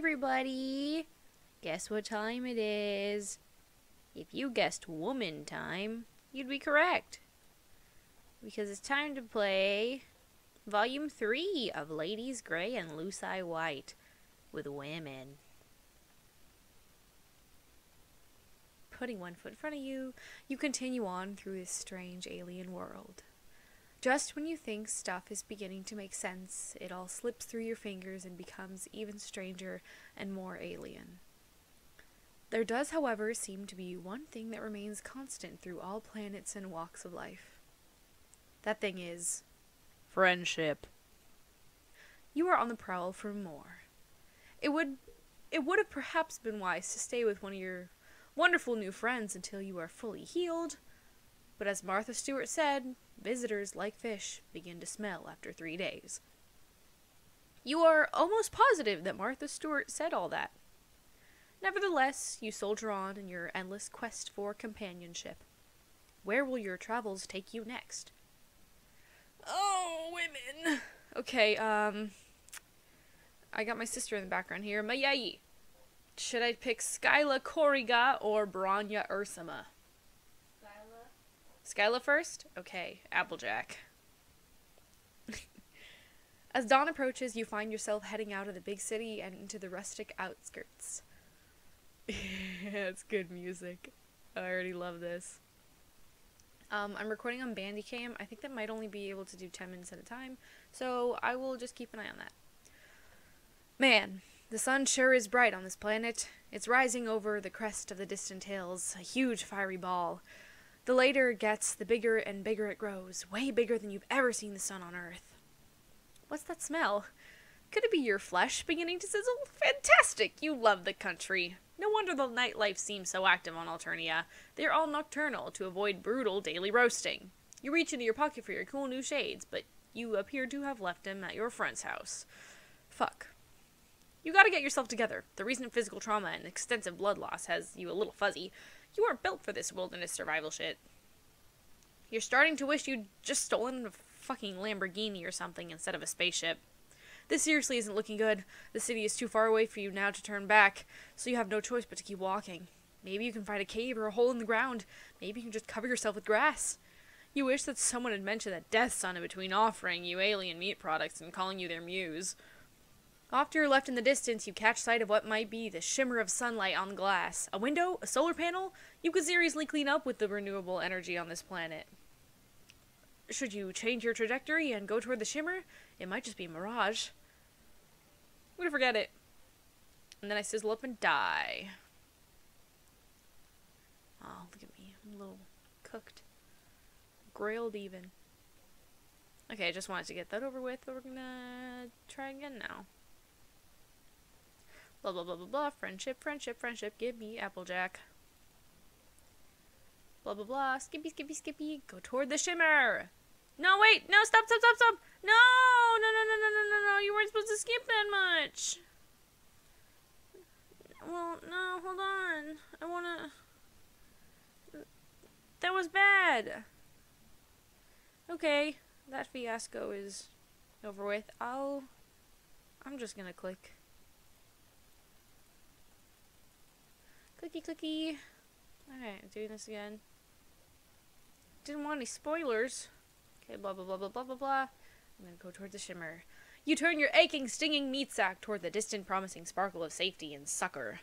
everybody! Guess what time it is? If you guessed woman time, you'd be correct. Because it's time to play Volume 3 of Ladies Grey and Lucy White with women. Putting one foot in front of you, you continue on through this strange alien world. Just when you think stuff is beginning to make sense, it all slips through your fingers and becomes even stranger and more alien. There does, however, seem to be one thing that remains constant through all planets and walks of life. That thing is friendship. You are on the prowl for more. It would have perhaps been wise to stay with one of your wonderful new friends until you are fully healed, but as Martha Stewart said, visitors, like fish, begin to smell after 3 days. You are almost positive that Martha Stewart said all that. Nevertheless, you soldier on in your endless quest for companionship. Where will your travels take you next? Oh, women! Okay, I got my sister in the background here. Mayai! Should I pick Skylla Corriga or Branya Ursima? Skylla first? Okay, Applejack. As dawn approaches, you find yourself heading out of the big city and into the rustic outskirts. Yeah, it's good music. I already love this. I'm recording on Bandit. I think that might only be able to do 10 minutes at a time, so I will just keep an eye on that. Man, the sun sure is bright on this planet. It's rising over the crest of the distant hills, a huge fiery ball. The later it gets, the bigger and bigger it grows, way bigger than you've ever seen the sun on Earth. What's that smell? Could it be your flesh beginning to sizzle? Fantastic! You love the country. No wonder the nightlife seems so active on Alternia. They're all nocturnal to avoid brutal daily roasting. You reach into your pocket for your cool new shades, but you appear to have left them at your friend's house. Fuck. You gotta get yourself together. The recent physical trauma and extensive blood loss has you a little fuzzy. You aren't built for this wilderness survival shit. You're starting to wish you'd just stolen a fucking Lamborghini or something instead of a spaceship. This seriously isn't looking good. The city is too far away for you now to turn back, so you have no choice but to keep walking. Maybe you can find a cave or a hole in the ground. Maybe you can just cover yourself with grass. You wish that someone had mentioned that death sun in between offering you alien meat products and calling you their muse. After you're left in the distance, you catch sight of what might be the shimmer of sunlight on the glass. A window? A solar panel? You could seriously clean up with the renewable energy on this planet. Should you change your trajectory and go toward the shimmer? It might just be a mirage. I'm gonna forget it. And then I sizzle up and die. Oh, look at me. I'm a little cooked. Grilled even. Okay, I just wanted to get that over with, but we're gonna try again now. Blah, blah, blah, blah, blah. Friendship, friendship, friendship. Give me Applejack. Blah, blah, blah. Skippy, skippy, skippy. Go toward the shimmer. No, wait. No, stop, stop, stop, stop. No, no, no, no, no, no, no, no. You weren't supposed to skip that much. Well, no, hold on. I wanna... That was bad. Okay. That fiasco is over with. I'm just gonna click. Clicky, clicky. Alright, doing this again. Didn't want any spoilers. Okay, blah, blah, blah, blah, blah, blah, blah. I'm gonna go toward the shimmer. You turn your aching, stinging meat sack toward the distant, promising sparkle of safety and succor.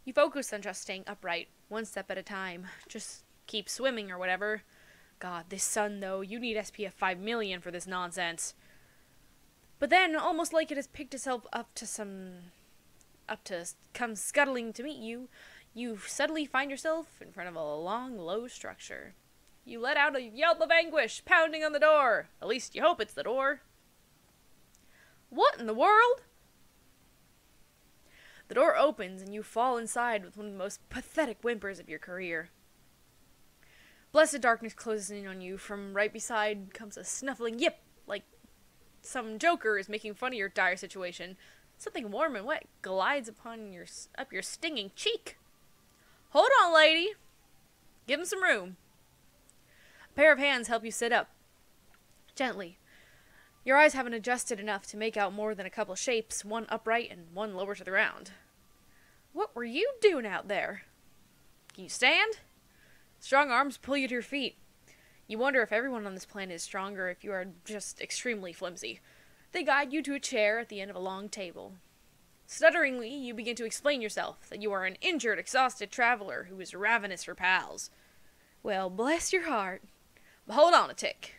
You focus on just staying upright, one step at a time. Just keep swimming or whatever. God, this sun, though. You need SPF 5 million for this nonsense. But then, almost like it has picked itself up to come scuttling to meet you, you suddenly find yourself in front of a long, low structure. You let out a yelp of anguish, pounding on the door. At least you hope it's the door. What in the world? The door opens and you fall inside with one of the most pathetic whimpers of your career. Blessed darkness closes in on you. From right beside comes a snuffling yip, like some joker is making fun of your dire situation. Something warm and wet glides up your stinging cheek. Hold on, lady. Give him some room. A pair of hands help you sit up. Gently. Your eyes haven't adjusted enough to make out more than a couple shapes, one upright and one lower to the ground. What were you doing out there? Can you stand? Strong arms pull you to your feet. You wonder if everyone on this planet is stronger, if you are just extremely flimsy. They guide you to a chair at the end of a long table. Stutteringly, you begin to explain yourself, that you are an injured, exhausted traveler who is ravenous for pals. Well, bless your heart. But hold on a tick.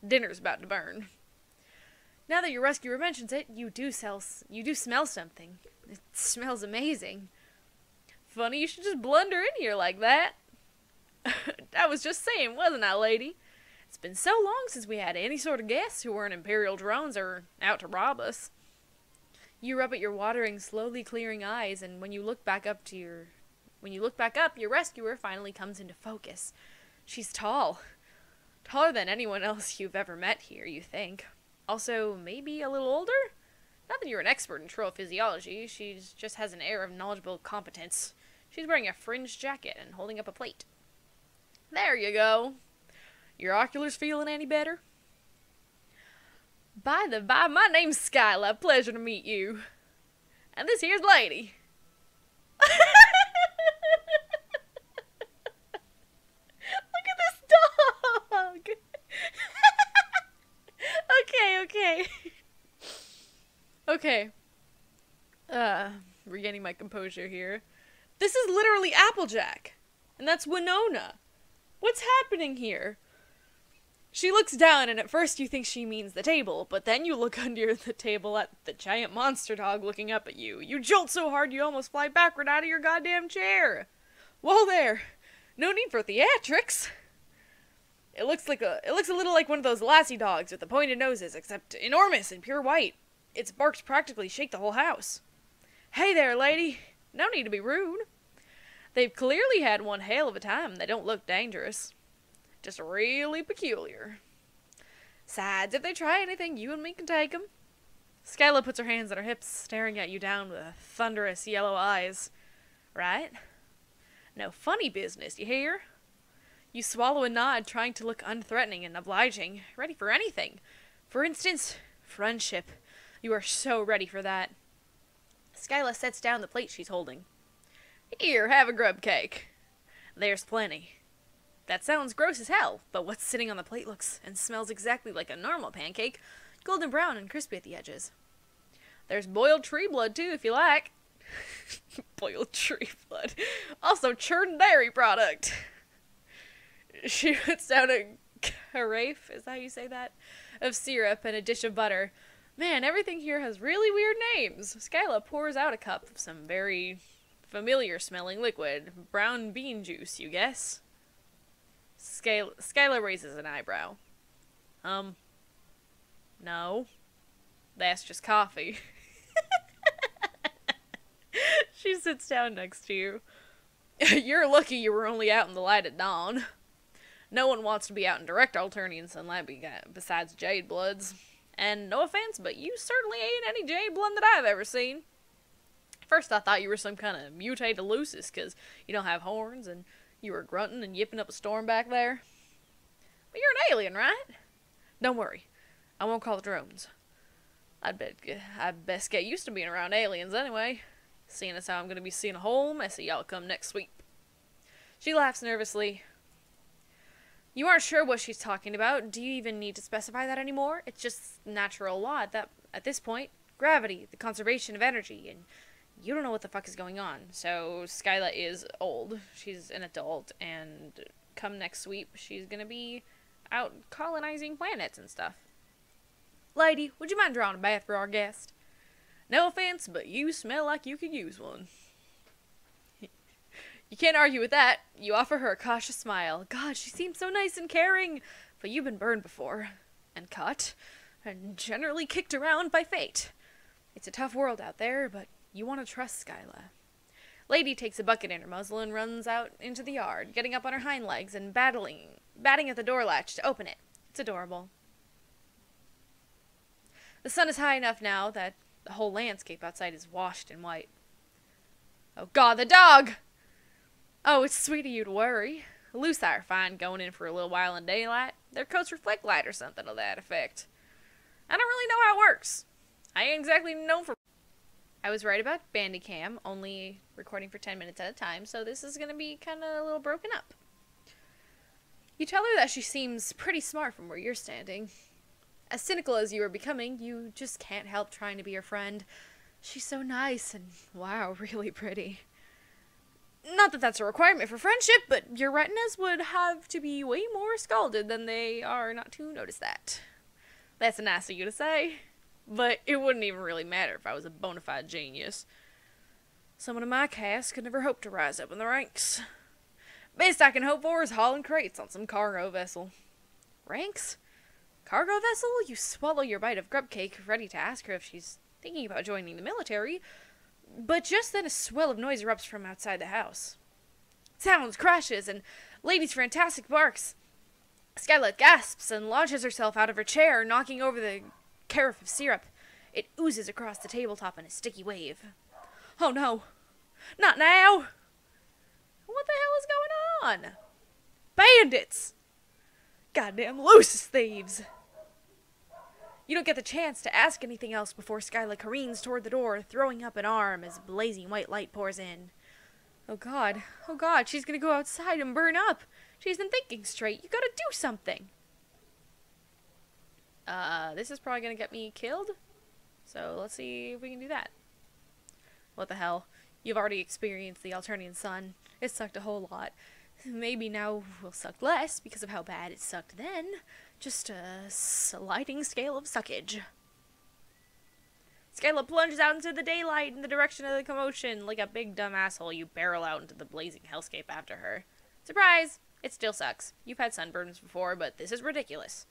Dinner's about to burn. Now that your rescuer mentions it, you do smell something. It smells amazing. Funny you should just blunder in here like that. I was just saying, wasn't I, lady? It's been so long since we had any sort of guests who weren't Imperial drones or out to rob us. You rub at your watering, slowly clearing eyes, and when you look back up, your rescuer finally comes into focus. She's tall. Taller than anyone else you've ever met here, you think. Also, maybe a little older? Not that you're an expert in troll physiology, she just has an air of knowledgeable competence. She's wearing a fringed jacket and holding up a plate. There you go. Your oculars feeling any better? By the by, my name's Skyla. Pleasure to meet you. And this here's Lady. Look at this dog. Okay. Okay. Regaining my composure here. This is literally Applejack. And that's Winona. What's happening here? She looks down, and at first you think she means the table, but then you look under the table at the giant monster dog looking up at you. You jolt so hard you almost fly backward out of your goddamn chair. Whoa there! No need for theatrics! It looks a little like one of those lassie dogs with the pointed noses, except enormous and pure white. Its barks practically shake the whole house. Hey there, lady. No need to be rude. They've clearly had one hell of a time. They don't look dangerous. Just really peculiar. Sides, if they try anything, you and me can take 'em. Skylla puts her hands on her hips, staring at you down with thunderous yellow eyes. Right? No funny business, you hear? You swallow a nod, trying to look unthreatening and obliging, ready for anything. For instance, friendship. You are so ready for that. Skylla sets down the plate she's holding. Here, have a grub cake. There's plenty. That sounds gross as hell, but what's sitting on the plate looks and smells exactly like a normal pancake, golden brown and crispy at the edges. There's boiled tree blood, too, if you like. Boiled tree blood. Also, churned dairy product. She puts down a carafe, is that how you say that? Of syrup and a dish of butter. Man, everything here has really weird names. Skylla pours out a cup of some very familiar-smelling liquid. Brown bean juice, you guess? Skylla raises an eyebrow. No. That's just coffee. She sits down next to you. You're lucky you were only out in the light at dawn. No one wants to be out in direct Alternian sunlight besides Jade Bloods. And no offense, but you certainly ain't any Jade Blood that I've ever seen. First I thought you were some kind of mutated Lucis, because you don't have horns, and you were grunting and yipping up a storm back there. But you're an alien, right? Don't worry. I won't call the drones. I'd best get used to being around aliens anyway, seeing as how I'm going to be seeing a whole mess of y'all come next week. She laughs nervously. You aren't sure what she's talking about. Do you even need to specify that anymore? It's just natural law at this point. Gravity, the conservation of energy, and you don't know what the fuck is going on. So, Skylla is old. She's an adult, and come next week, she's gonna be out colonizing planets and stuff. Lady, would you mind drawing a bath for our guest? No offense, but you smell like you could use one. You can't argue with that. You offer her a cautious smile. God, she seems so nice and caring. But you've been burned before. And cut. And generally kicked around by fate. It's a tough world out there, but you want to trust Skylla. Lady takes a bucket in her muzzle and runs out into the yard, getting up on her hind legs and batting at the door latch to open it. It's adorable. The sun is high enough now that the whole landscape outside is washed in white. Oh God, the dog! Oh, it's sweet of you to worry. Lucy are fine going in for a little while in daylight. Their coats reflect light or something to that effect. I don't really know how it works. I ain't exactly known for... I was right about Bandit Cam, only recording for 10 minutes at a time, so this is gonna be kind of a little broken up. You tell her that she seems pretty smart from where you're standing. As cynical as you are becoming, you just can't help trying to be her friend. She's so nice and, wow, really pretty. Not that that's a requirement for friendship, but your retinas would have to be way more scalded than they are not to notice that. That's nice of you to say, but it wouldn't even really matter if I was a bona fide genius. Someone of my caste could never hope to rise up in the ranks. Best I can hope for is hauling crates on some cargo vessel. Ranks? Cargo vessel? You swallow your bite of grub cake, ready to ask her if she's thinking about joining the military, but just then a swell of noise erupts from outside the house. Sounds, crashes, and Lady's fantastic barks. Skylla gasps and launches herself out of her chair, knocking over the carafe of syrup. It oozes across the tabletop in a sticky wave. Oh no! Not now! What the hell is going on? Bandits! Goddamn Lucis thieves! You don't get the chance to ask anything else before Skyla careens toward the door, throwing up an arm as blazing white light pours in. Oh god, she's gonna go outside and burn up. She isn't thinking straight. You gotta do something. This is probably gonna get me killed. So let's see if we can do that. What the hell? You've already experienced the Alternian sun. It sucked a whole lot. Maybe now will suck less because of how bad it sucked then. Just a sliding scale of suckage. Skylla plunges out into the daylight in the direction of the commotion. Like a big dumb asshole, you barrel out into the blazing hellscape after her. Surprise! It still sucks. You've had sunburns before, but this is ridiculous.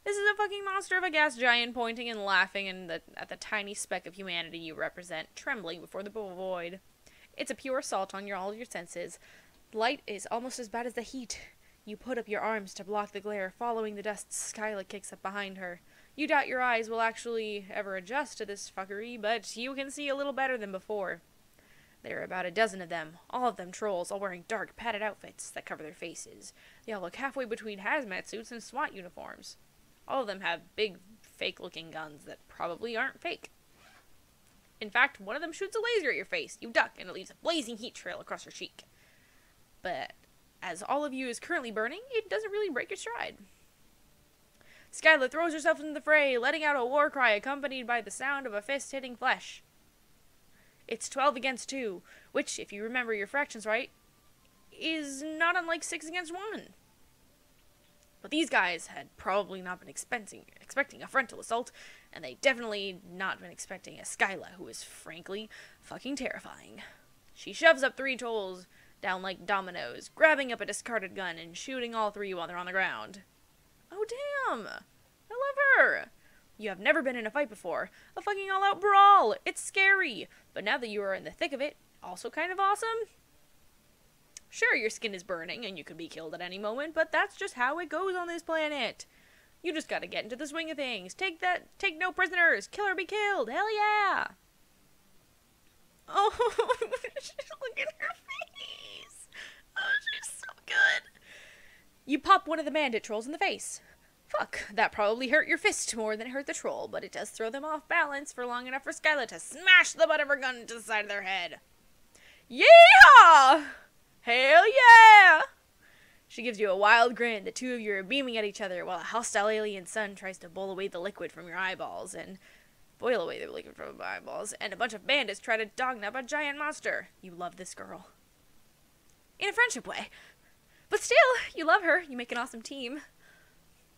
This is a fucking monster of a gas giant pointing and laughing at the tiny speck of humanity you represent, trembling before the void. It's a pure assault on all your senses. Light is almost as bad as the heat. You put up your arms to block the glare, following the dust Skylla kicks up behind her. You doubt your eyes will actually ever adjust to this fuckery, but you can see a little better than before. There are about a dozen of them, all of them trolls, all wearing dark, padded outfits that cover their faces. They all look halfway between hazmat suits and SWAT uniforms. All of them have big, fake-looking guns that probably aren't fake. In fact, one of them shoots a laser at your face. You duck, and it leaves a blazing heat trail across your cheek. But as all of you is currently burning, it doesn't really break your stride. Skylla throws herself into the fray, letting out a war cry accompanied by the sound of a fist hitting flesh. It's 12 against 2, which, if you remember your fractions right, is not unlike 6 against 1. But these guys had probably not been expecting a frontal assault, and they definitely not been expecting a Skylla, who is frankly fucking terrifying. She shoves up 3 trolls down like dominoes, grabbing up a discarded gun and shooting all 3 while they're on the ground. Oh damn! I love her! You have never been in a fight before. A fucking all-out brawl! It's scary! But now that you are in the thick of it, also kind of awesome? Sure, your skin is burning and you could be killed at any moment, but that's just how it goes on this planet. You just gotta get into the swing of things. Take no prisoners! Kill or be killed! Hell yeah! Oh, look at her face! Oh, she's so good! You pop one of the bandit trolls in the face. Fuck, that probably hurt your fist more than it hurt the troll, but it does throw them off balance for long enough for Skylla to smash the butt of her gun into the side of their head. Yeah! Hell yeah! She gives you a wild grin. The 2 of you are beaming at each other while a hostile alien sun tries to boil away the liquid from your eyeballs, and a bunch of bandits try to dognap a giant monster. You love this girl. In a friendship way. But still, you love her. You make an awesome team.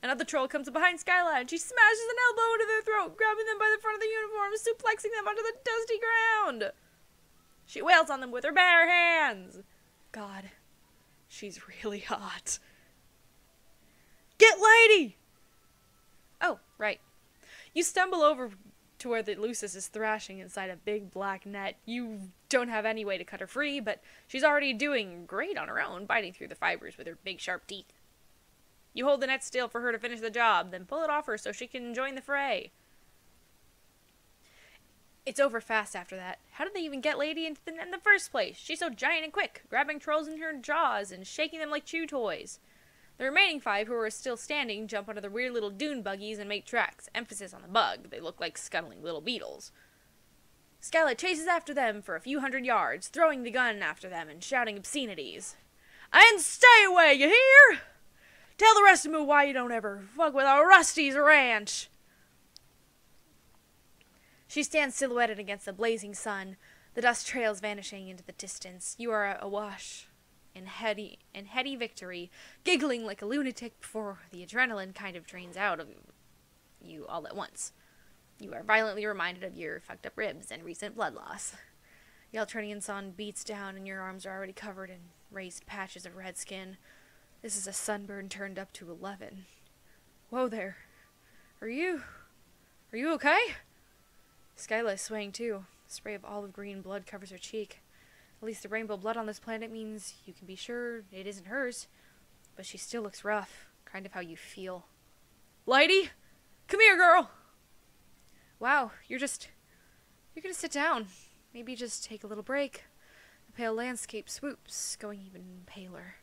Another troll comes up behind Skylla, and she smashes an elbow into their throat, grabbing them by the front of the uniform, suplexing them onto the dusty ground. She wails on them with her bare hands. God, she's really hot. Get lady! Oh, right. You stumble over to where the Lucis is thrashing inside a big black net. You don't have any way to cut her free, but she's already doing great on her own, biting through the fibers with her big sharp teeth. You hold the net still for her to finish the job, then pull it off her so she can join the fray. It's over fast after that. How did they even get Lady into the net in the first place? She's so giant and quick, grabbing trolls in her jaws and shaking them like chew toys. The remaining 5 who are still standing jump onto their weird little dune buggies and make tracks. Emphasis on the bug. They look like scuttling little beetles. Skylla chases after them for a few hundred yards, throwing the gun after them and shouting obscenities. And stay away, you hear? Tell the rest of them why you don't ever fuck with our Rusty's ranch. She stands silhouetted against the blazing sun, the dust trails vanishing into the distance. You are awash in heady victory, giggling like a lunatic before the adrenaline kind of drains out of you all at once. You are violently reminded of your fucked up ribs and recent blood loss. The Alternian sun beats down and your arms are already covered in raised patches of red skin. This is a sunburn turned up to 11. Whoa there. Are you okay? Skylla is swaying too. A spray of olive green blood covers her cheek. At least the rainbow blood on this planet means you can be sure it isn't hers. But she still looks rough. Kind of how you feel. Lady? Come here, girl! Wow, you're gonna sit down. Maybe just take a little break. The pale landscape swoops, going even paler.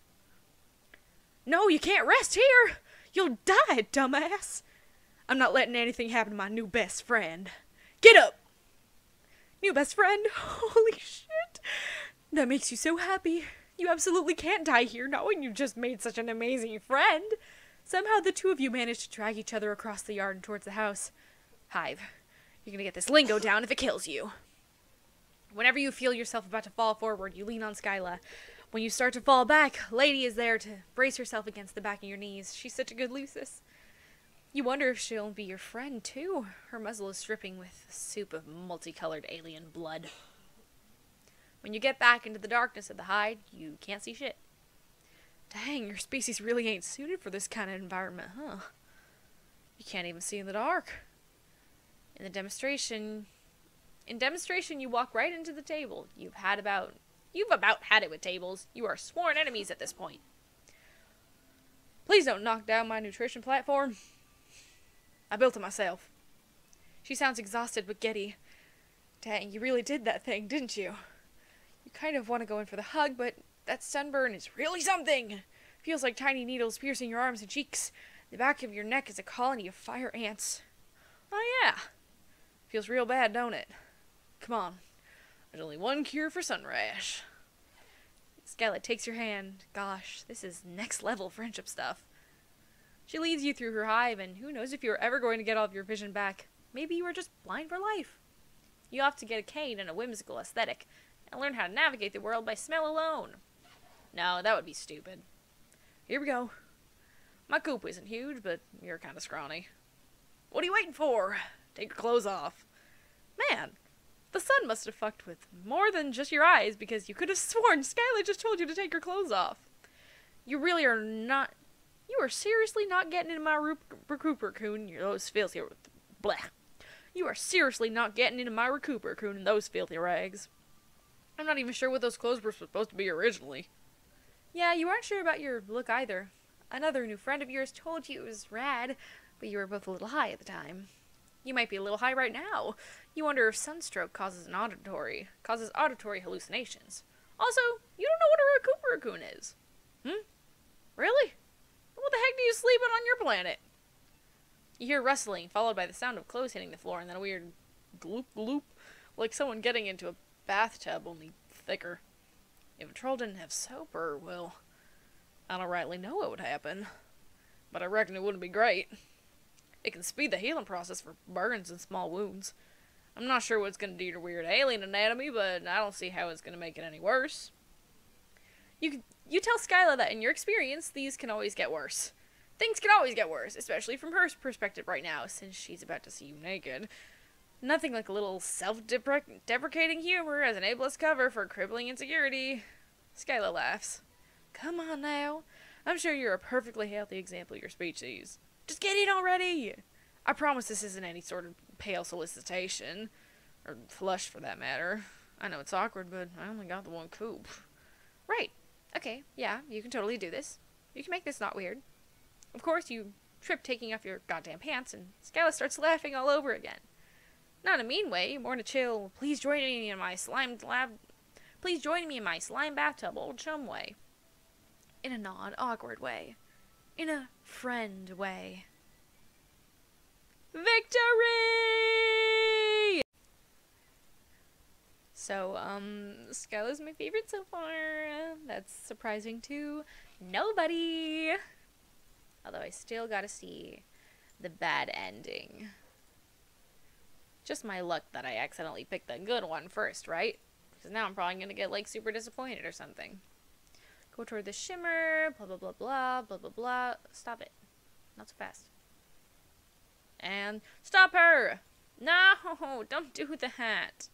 No, you can't rest here! You'll die, dumbass! I'm not letting anything happen to my new best friend. Get up! New best friend? Holy shit! That makes you so happy. You absolutely can't die here, knowing you just made such an amazing friend. Somehow the two of you managed to drag each other across the yard and towards the house. Hive, you're gonna get this lingo down if it kills you. Whenever you feel yourself about to fall forward, you lean on Skylla. When you start to fall back, Lady is there to brace herself against the back of your knees. She's such a good Lucis. You wonder if she'll be your friend, too. Her muzzle is dripping with a soup of multicolored alien blood. When you get back into the darkness of the hide, you can't see shit. Dang, your species really ain't suited for this kind of environment, huh? You can't even see in the dark. In demonstration, you walk right into the table. You've about had it with tables. You are sworn enemies at this point. Please don't knock down my nutrition platform. I built it myself. She sounds exhausted but giddy. Dang, you really did that thing, didn't you? You kind of want to go in for the hug, but that sunburn is really something. Feels like tiny needles piercing your arms and cheeks. The back of your neck is a colony of fire ants. Oh yeah. Feels real bad, don't it? Come on. There's only one cure for sun rash. Skylla takes your hand. Gosh, this is next level friendship stuff. She leads you through her hive, and who knows if you're ever going to get all of your vision back. Maybe you are just blind for life. You have to get a cane and a whimsical aesthetic, and learn how to navigate the world by smell alone. No, that would be stupid. Here we go. My coop isn't huge, but you're kind of scrawny. What are you waiting for? Take your clothes off. Man, the sun must have fucked with more than just your eyes, because you could have sworn Skylar just told you to take your clothes off. You really are not... You are seriously not getting into my recuperacoon in those filthy... Blech. You are seriously not getting into my recuperacoon in those filthy rags. I'm not even sure what those clothes were supposed to be originally. Yeah, you aren't sure about your look either. Another new friend of yours told you it was rad, but you were both a little high at the time. You might be a little high right now. You wonder if sunstroke causes auditory hallucinations. Also, you don't know what a recuperacoon is. Really? What the heck do you sleep on your planet? You hear rustling, followed by the sound of clothes hitting the floor, and then a weird gloop gloop, like someone getting into a bathtub, only thicker. If a troll didn't have soap, well, I don't rightly know what would happen, but I reckon it wouldn't be great. It can speed the healing process for burns and small wounds. I'm not sure what it's going to do to your weird alien anatomy, but I don't see how it's going to make it any worse. You tell Skylla that in your experience, these can always get worse. Things can always get worse, especially from her perspective right now, since she's about to see you naked. Nothing like a little self-deprecating humor as an ableist cover for crippling insecurity. Skylla laughs. Come on now. I'm sure you're a perfectly healthy example of your species. Just get in already! I promise this isn't any sort of pale solicitation. Or flush, for that matter. I know it's awkward, but I only got the one coop. Right. Okay, yeah, you can totally do this. You can make this not weird. Of course, you trip taking off your goddamn pants, and Skylla starts laughing all over again. Not in a mean way, more in a chill, please join me in my slime bathtub, old chum way. In a non-awkward way. in a friend way. Victory! So, Skyla's my favorite so far. That's surprising to nobody. Although I still gotta see the bad ending. Just my luck that I accidentally picked the good one first, right? Because now I'm probably gonna get, like, super disappointed or something. Go toward the shimmer, blah, blah, blah, blah, blah, blah, blah. Stop it. Not so fast. And stop her! No, don't do that.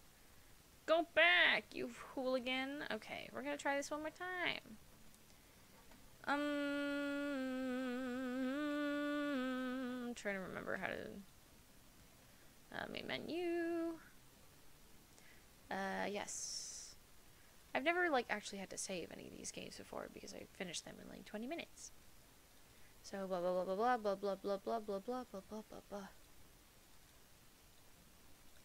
Go back, you hooligan. Okay, we're gonna try this one more time. I'm trying to remember how to... main menu. Yes. I've never, like, actually had to save any of these games before because I finished them in, like, 20 minutes. So, blah, blah, blah, blah, blah, blah, blah, blah, blah, blah, blah, blah, blah, blah.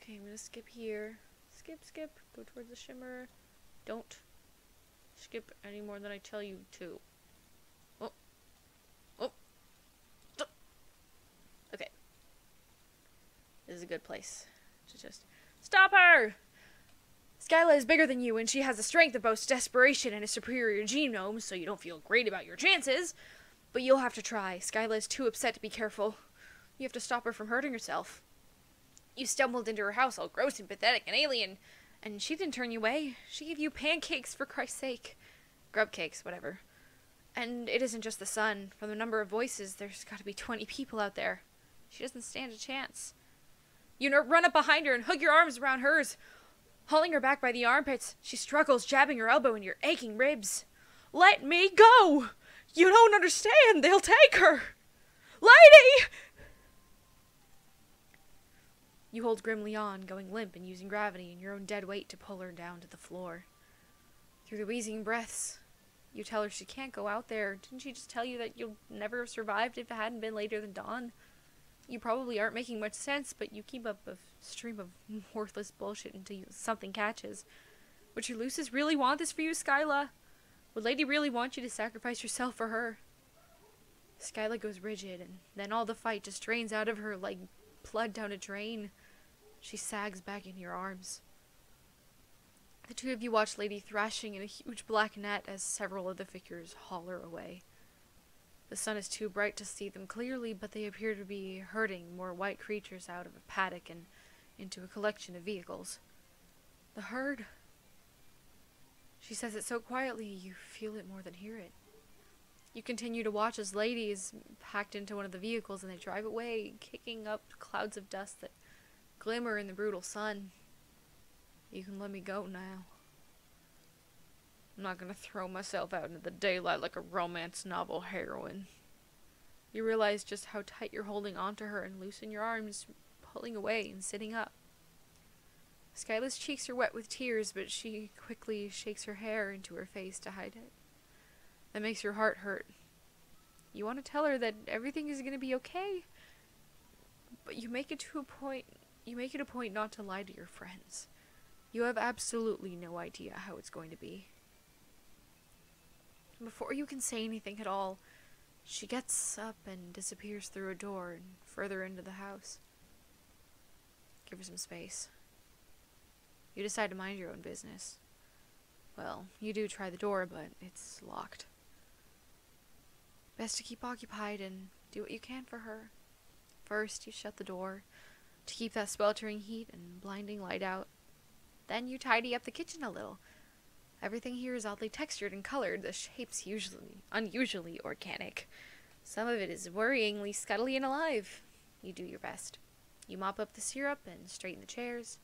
Okay, I'm gonna skip here. Skip, go towards the shimmer. Don't skip any more than I tell you to. Oh. Okay. This is a good place to just stop her! Skylla is bigger than you, and she has the strength of both desperation and a superior genome, so you don't feel great about your chances. But you'll have to try. Skylla is too upset to be careful. You have to stop her from hurting herself. You stumbled into her house all gross and pathetic and alien, and she didn't turn you away. She gave you pancakes, for Christ's sake. Grub cakes, whatever. And it isn't just the sun. From the number of voices, there's got to be 20 people out there. She doesn't stand a chance. You run up behind her and hug your arms around hers, hauling her back by the armpits. She struggles, jabbing her elbow in your aching ribs. Let me go! You don't understand! They'll take her! Lady! You hold grimly on, going limp and using gravity and your own dead weight to pull her down to the floor. Through the wheezing breaths, you tell her she can't go out there. Didn't she just tell you that you'll never have survived if it hadn't been later than dawn? You probably aren't making much sense, but you keep up a stream of worthless bullshit until something catches. Would your Lucis really want this for you, Skylla? Would Lady really want you to sacrifice yourself for her? Skylla goes rigid, and then all the fight just drains out of her like blood down a drain. She sags back in your arms. The two of you watch Lady thrashing in a huge black net as several of the figures haul her away. The sun is too bright to see them clearly, but they appear to be herding more white creatures out of a paddock and into a collection of vehicles. The herd. She says it so quietly you feel it more than hear it. You continue to watch as Lady is packed into one of the vehicles and they drive away, kicking up clouds of dust that glimmer in the brutal sun. You can let me go now. I'm not gonna throw myself out into the daylight like a romance novel heroine. You realize just how tight you're holding onto her and loosen your arms, pulling away and sitting up. Skyla's cheeks are wet with tears, but she quickly shakes her hair into her face to hide it. That makes your heart hurt. You want to tell her that everything is gonna be okay, but you make it a point not to lie to your friends. You have absolutely no idea how it's going to be. Before you can say anything at all, she gets up and disappears through a door and further into the house. Give her some space. You decide to mind your own business. Well, you do try the door, but it's locked. Best to keep occupied and do what you can for her. First, you shut the door to keep that sweltering heat and blinding light out. Then you tidy up the kitchen a little. Everything here is oddly textured and colored, the shapes unusually organic. Some of it is worryingly scuttly and alive. You do your best. You mop up the syrup and straighten the chairs.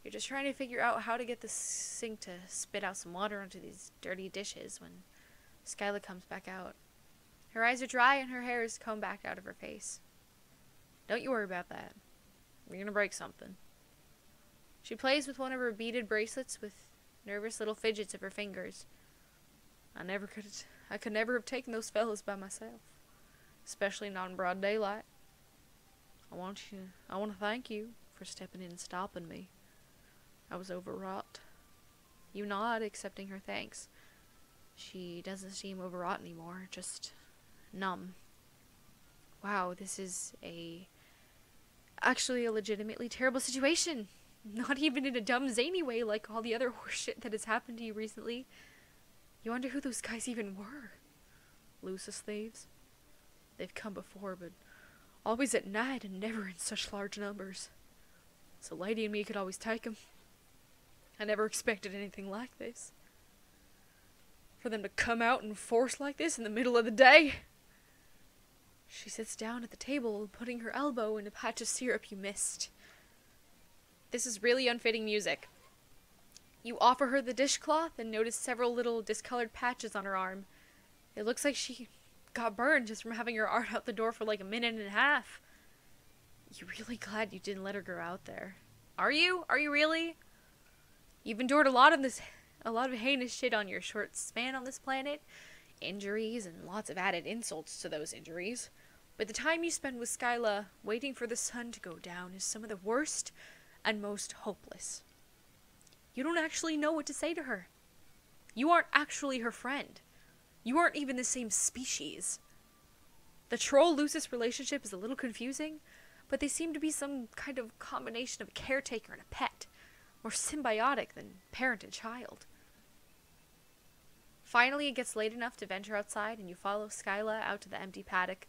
You're just trying to figure out how to get the sink to spit out some water onto these dirty dishes when Skylla comes back out. Her eyes are dry and her hair is combed back out of her face. Don't you worry about that. You're gonna break something. She plays with one of her beaded bracelets with nervous little fidgets of her fingers. I could never have taken those fellows by myself. Especially not in broad daylight. I want to thank you for stepping in and stopping me. I was overwrought. You nod, accepting her thanks. She doesn't seem overwrought anymore, just numb wow, this is actually a legitimately terrible situation. Not even in a dumb, zany way like all the other horseshit that has happened to you recently. You wonder who those guys even were. Lucis thieves. They've come before, but always at night and never in such large numbers. So Lady and me could always take 'em. I never expected anything like this. For them to come out in force like this in the middle of the day. She sits down at the table, putting her elbow in a patch of syrup you missed. This is really unfitting music. You offer her the dishcloth and notice several little discolored patches on her arm. It looks like she got burned just from having her art out the door for like a minute and a half. You really glad you didn't let her go out there? Are you? Are you really? You've endured a lot of heinous shit on your short span on this planet. Injuries and lots of added insults to those injuries. But the time you spend with Skylla waiting for the sun to go down is some of the worst and most hopeless. You don't actually know what to say to her. You aren't actually her friend. You aren't even the same species. The troll-Lucis relationship is a little confusing, but they seem to be some kind of combination of a caretaker and a pet. More symbiotic than parent and child. Finally, it gets late enough to venture outside, and you follow Skylla out to the empty paddock.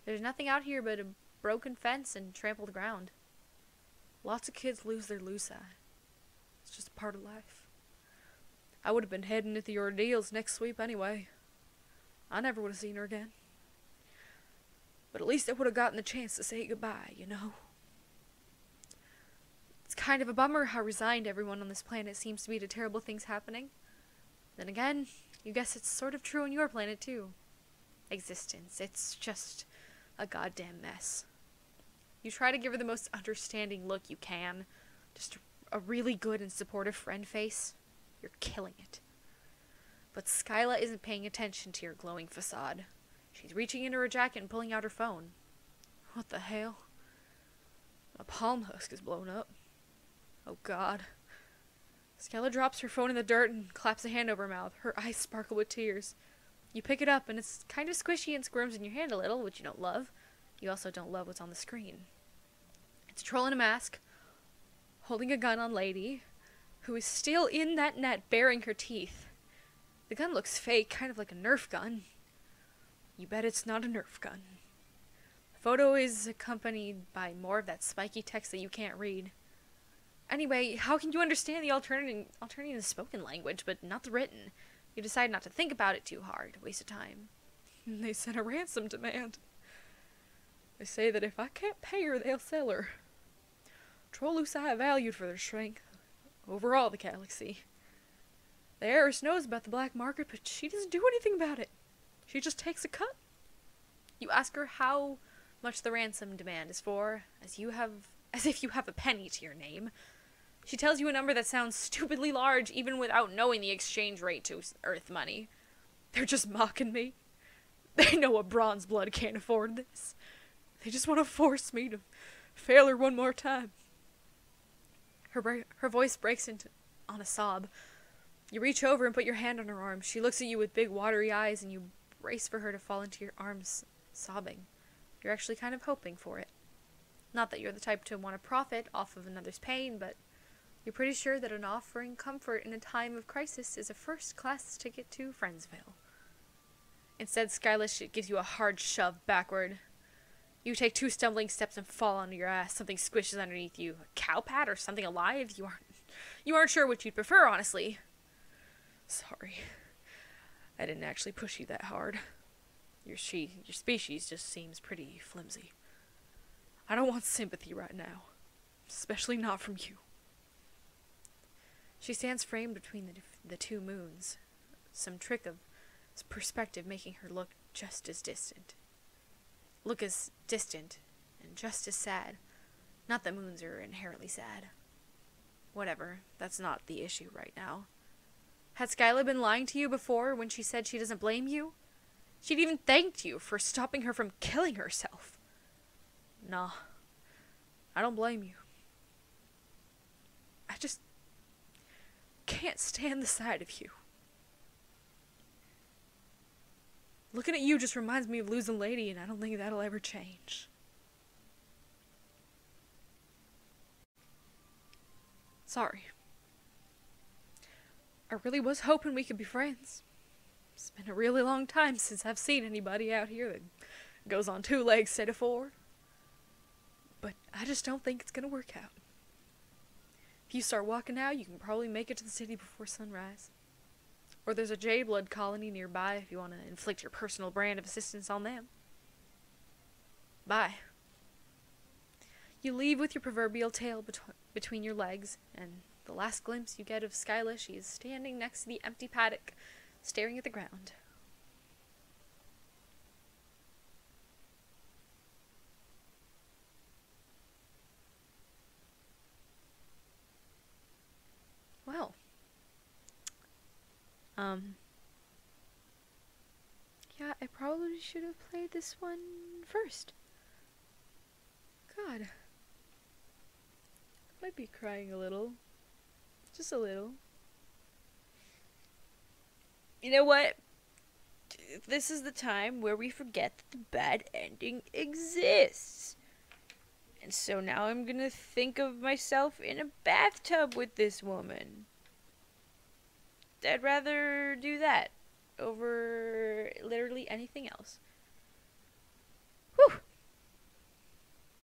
There's nothing out here but a broken fence and trampled ground. Lots of kids lose their Lusa. It's just a part of life. I would have been heading into the ordeals next sweep anyway. I never would have seen her again. But at least I would have gotten the chance to say goodbye, you know? It's kind of a bummer how resigned everyone on this planet seems to be to terrible things happening. Then again, you guess it's sort of true on your planet too. Existence, it's just a goddamn mess. You try to give her the most understanding look you can. Just a really good and supportive friend face. You're killing it. But Skylla isn't paying attention to your glowing facade. She's reaching into her jacket and pulling out her phone. What the hell? My palm husk is blown up. Oh god. Skylla drops her phone in the dirt and claps a hand over her mouth. Her eyes sparkle with tears. You pick it up and it's kind of squishy and squirms in your hand a little, which you don't love. You also don't love what's on the screen. It's a troll in a mask, holding a gun on Lady, who is still in that net baring her teeth. The gun looks fake, kind of like a Nerf gun. You bet it's not a Nerf gun. The photo is accompanied by more of that spiky text that you can't read. Anyway, how can you understand the alternative spoken language, but not the written? You decide not to think about it too hard. Waste of time. They sent a ransom demand. They say that if I can't pay her, they'll sell her. Trollus I valued for their strength. Overall, the galaxy. The heiress knows about the black market, but she doesn't do anything about it. She just takes a cut. You ask her how much the ransom demand is for, as if you have a penny to your name. She tells you a number that sounds stupidly large, even without knowing the exchange rate to Earth money. They're just mocking me. They know a bronze blood can't afford this. They just want to force me to fail her one more time. Her voice breaks on a sob. You reach over and put your hand on her arm. She looks at you with big watery eyes, and you brace for her to fall into your arms, sobbing. You're actually kind of hoping for it. Not that you're the type to want to profit off of another's pain, but you're pretty sure that an offering comfort in a time of crisis is a first-class ticket to Friendsville. Instead, Skylla gives you a hard shove backward. You take 2 stumbling steps and fall onto your ass. Something squishes underneath you. A cow pat or something alive? You aren't sure what you'd prefer, honestly. Sorry. I didn't actually push you that hard. Your species just seems pretty flimsy. I don't want sympathy right now. Especially not from you. She stands framed between the 2 moons. Some trick of perspective making her look just as distant. Look as distant and just as sad. Not that moons are inherently sad. Whatever, that's not the issue right now. Had Skylla been lying to you before when she said she doesn't blame you? She'd even thanked you for stopping her from killing herself. Nah, I don't blame you. I just can't stand the sight of you. Looking at you just reminds me of losing Lady, and I don't think that'll ever change. Sorry. I really was hoping we could be friends. It's been a really long time since I've seen anybody out here that goes on 2 legs instead of 4. But I just don't think it's gonna work out. If you start walking now, you can probably make it to the city before sunrise. Or there's a J-Blood colony nearby if you want to inflict your personal brand of assistance on them. Bye. You leave with your proverbial tail between your legs, and the last glimpse you get of Skylla, she is standing next to the empty paddock, staring at the ground. Well. Yeah, I probably should have played this one first. God. I might be crying a little. Just a little. You know what? This is the time where we forget that the bad ending exists. And so now I'm gonna think of myself in a bathtub with this woman. I'd rather do that over literally anything else.